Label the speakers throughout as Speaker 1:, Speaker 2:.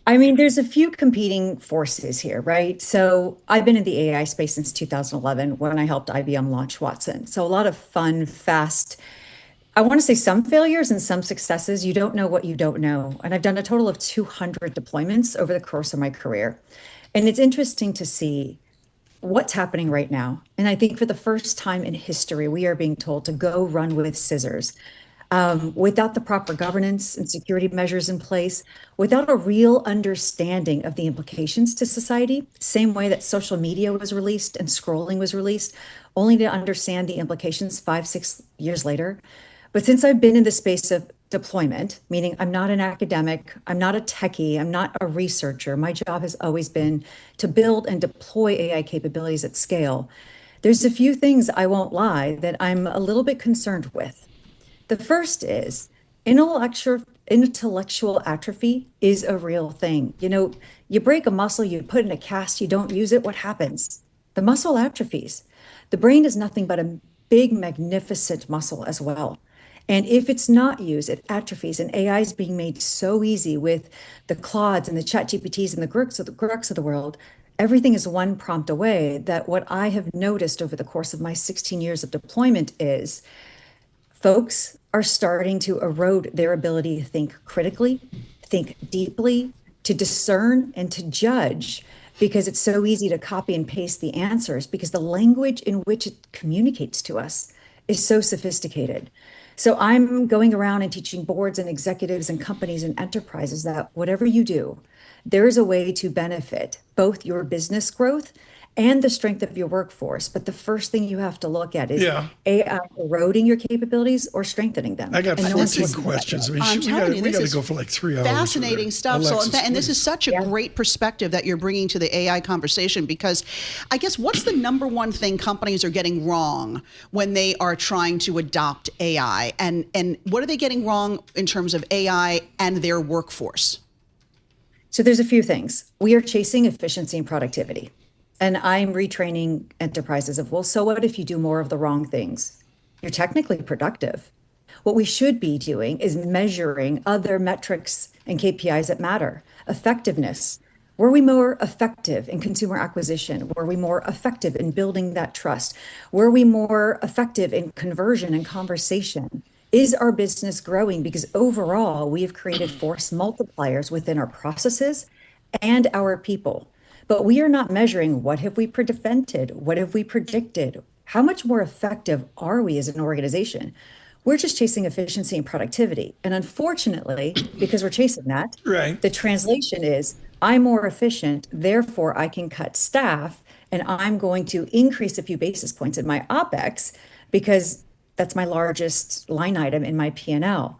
Speaker 1: I mean, there's a few competing forces here, right? So I've been in the AI space since 2011 when I helped IBM launch Watson. So a lot of fun, fast, I want to say some failures and some successes. You don't know what you don't know. And I've done a total of 200 deployments over the course of my career. And it's interesting to see what's happening right now. And I think for the first time in history, we are being told to go run with scissors without the proper governance and security measures in place, without a real understanding of the implications to society, same way that social media was released and scrolling was released, only to understand the implications 5, 6 years later. But since I've been in the space of deployment, meaning I'm not an academic, I'm not a techie, I'm not a researcher, my job has always been to build and deploy AI capabilities at scale. There's a few things, I won't lie, that I'm a little bit concerned with. The first is intellectual atrophy is a real thing. You break a muscle, you put in a cast, you don't use it, what happens? The muscle atrophies. The brain is nothing but a big, magnificent muscle as well. And if it's not used, it atrophies. And AI is being made so easy with the Claudes and the Chat GPTs and the Groks of the world. Everything is one prompt away. That what I have noticed over the course of my 16 years of deployment is folks are starting to erode their ability to think critically, think deeply, to discern and to judge, because it's so easy to copy and paste the answers because the language in which it communicates to us is so sophisticated. So I'm going around and teaching boards and executives and companies and enterprises that whatever you do, there is a way to benefit both your business growth and the strength of your workforce. But the first thing you have to look at is AI eroding your capabilities or strengthening them.
Speaker 2: I got
Speaker 1: And no
Speaker 2: 14 questions. I mean,
Speaker 3: I'm telling you,
Speaker 2: we
Speaker 3: this
Speaker 2: got to
Speaker 3: is
Speaker 2: go for like 3 hours.
Speaker 3: fascinating stuff.
Speaker 2: Alexis,
Speaker 3: and this is such a great perspective that you're bringing to the AI conversation, because I guess what's the number one thing companies are getting wrong when they are trying to adopt AI? And what are they getting wrong in terms of AI and their workforce?
Speaker 1: So there's a few things. We are chasing efficiency and productivity. And I'm retraining enterprises of, well, so what if you do more of the wrong things? You're technically productive. What we should be doing is measuring other metrics and KPIs that matter. Effectiveness. Were we more effective in consumer acquisition? Were we more effective in building that trust? Were we more effective in conversion and conversation? Is our business growing? Because overall, we have created force multipliers within our processes and our people. But we are not measuring what have we prevented? What have we predicted? How much more effective are we as an organization? We're just chasing efficiency and productivity. And unfortunately, because we're chasing that,
Speaker 2: Right.
Speaker 1: the translation is I'm more efficient, therefore I can cut staff and I'm going to increase a few basis points in my OpEx because that's my largest line item in my P&L.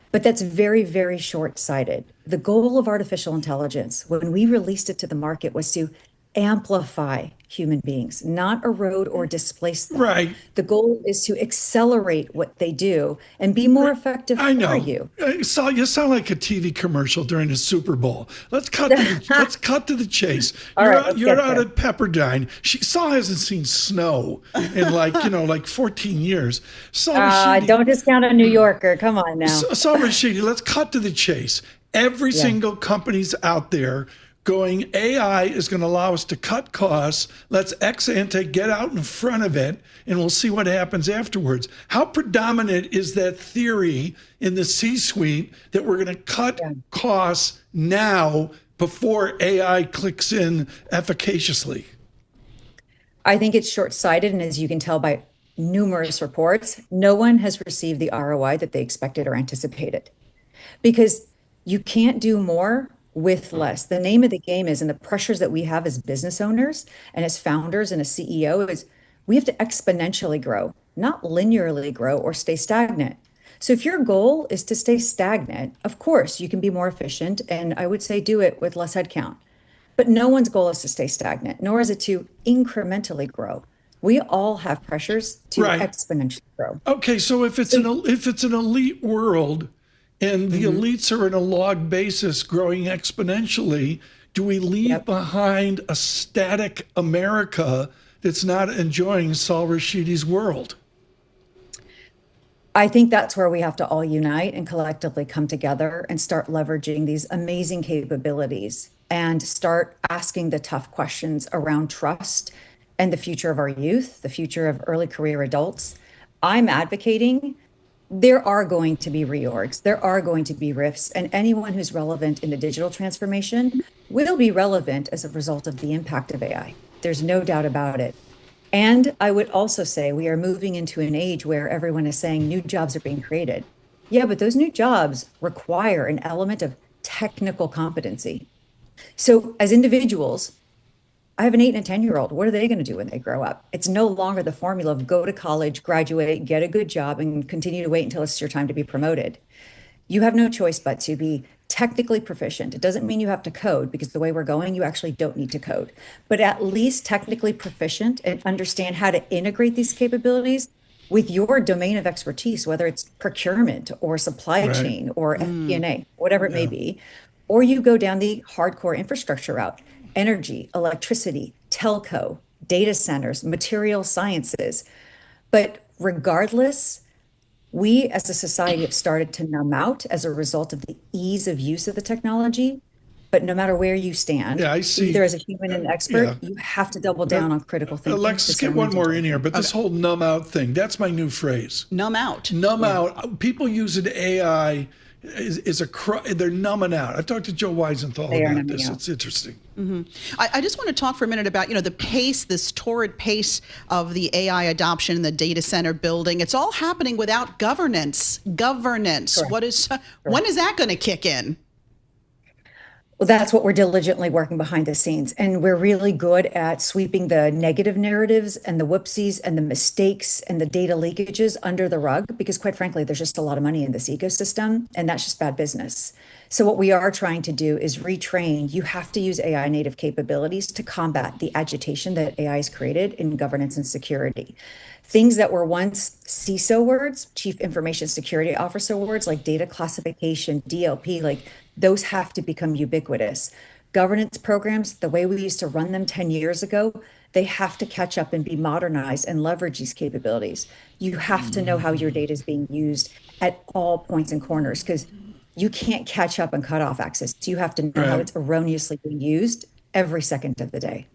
Speaker 1: But that's very, very short-sighted. The goal of artificial intelligence, when we released it to the market, was to amplify human beings, not erode or displace them.
Speaker 2: Right.
Speaker 1: The goal is to accelerate what they do and be more effective
Speaker 2: I know.
Speaker 1: for you.
Speaker 2: You sound like a TV commercial during the Super Bowl. Let's cut to the chase.
Speaker 1: All right,
Speaker 2: You're out at Pepperdine. Saul hasn't seen snow in like 14 years.
Speaker 1: Don't discount a New Yorker. Come on now.
Speaker 2: Saul Rashidi, let's cut to the chase. Every single company's out there going, AI is going to allow us to cut costs. Let's ex ante get out in front of it, and we'll see what happens afterwards. How predominant is that theory in the C-suite that we're going to cut costs now before AI clicks in efficaciously?
Speaker 1: I think it's short-sighted, and as you can tell by numerous reports, no one has received the ROI that they expected or anticipated. Because you can't do more with less. The name of the game is, and the pressures that we have as business owners and as founders and a CEO is we have to exponentially grow, not linearly grow or stay stagnant. So if your goal is to stay stagnant, of course, you can be more efficient. And I would say do it with less headcount. But no one's goal is to stay stagnant, nor is it to incrementally grow. We all have pressures to exponentially grow.
Speaker 2: Okay, so if it's an elite world, and the elites are in a log basis growing exponentially, do we leave behind a static America that's not enjoying Saul Rashidi's world?
Speaker 1: I think that's where we have to all unite and collectively come together and start leveraging these amazing capabilities and start asking the tough questions around trust and the future of our youth, the future of early career adults. I'm advocating there are going to be reorgs, there are going to be rifts, and anyone who's relevant in the digital transformation will be relevant as a result of the impact of AI. There's no doubt about it. And I would also say we are moving into an age where everyone is saying new jobs are being created. Yeah, but those new jobs require an element of technical competency. So, as individuals, I have an 8 and a 10-year-old. What are they going to do when they grow up? It's no longer the formula of go to college, graduate, get a good job, and continue to wait until it's your time to be promoted. You have no choice but to be technically proficient. It doesn't mean you have to code because the way we're going, you actually don't need to code, but at least technically proficient and understand how to integrate these capabilities with your domain of expertise, whether it's procurement or supply
Speaker 2: Right.
Speaker 1: chain or FP&A, whatever it may
Speaker 2: Yeah.
Speaker 1: be, or you go down the hardcore infrastructure route, energy, electricity, telco, data centers, material sciences. But regardless, we as a society have started to numb out as a result of the ease of use of the technology. But no matter where you stand,
Speaker 2: Yeah, I
Speaker 1: either
Speaker 2: see.
Speaker 1: as a human and expert,
Speaker 2: Yeah.
Speaker 1: you have to double
Speaker 2: Uh,
Speaker 1: down on critical thinking,
Speaker 2: Alexis, get one
Speaker 1: discernment, and
Speaker 2: more in here,
Speaker 1: judgment.
Speaker 2: but this whole numb out thing, that's my new phrase.
Speaker 3: Numb out.
Speaker 2: Numb out. People using AI is they're numbing out. I've talked to Joe Weisenthal
Speaker 1: They are
Speaker 2: about
Speaker 1: numbing
Speaker 2: this.
Speaker 1: out.
Speaker 2: It's interesting.
Speaker 3: I just want to talk for a minute about, the pace, this torrid pace of the AI adoption, the data center building. It's all happening without governance. Governance.
Speaker 1: Correct.
Speaker 3: When is that going to kick in?
Speaker 1: Well, that's what we're diligently working behind the scenes. And we're really good at sweeping the negative narratives and the whoopsies and the mistakes and the data leakages under the rug, because quite frankly, there's just a lot of money in this ecosystem, and that's just bad business. So what we are trying to do is retrain. You have to use AI native capabilities to combat the agitation that AI has created in governance and security. Things that were once CISO words, Chief Information Security Officer words, like data classification, DLP, like those have to become ubiquitous. Governance programs, the way we used to run them 10 years ago, they have to catch up and be modernized and leverage these capabilities. You have to know how your data is being used at all points and corners, because you can't catch up and cut off access. You have to know how
Speaker 2: Right.
Speaker 1: it's erroneously being used every second of the day.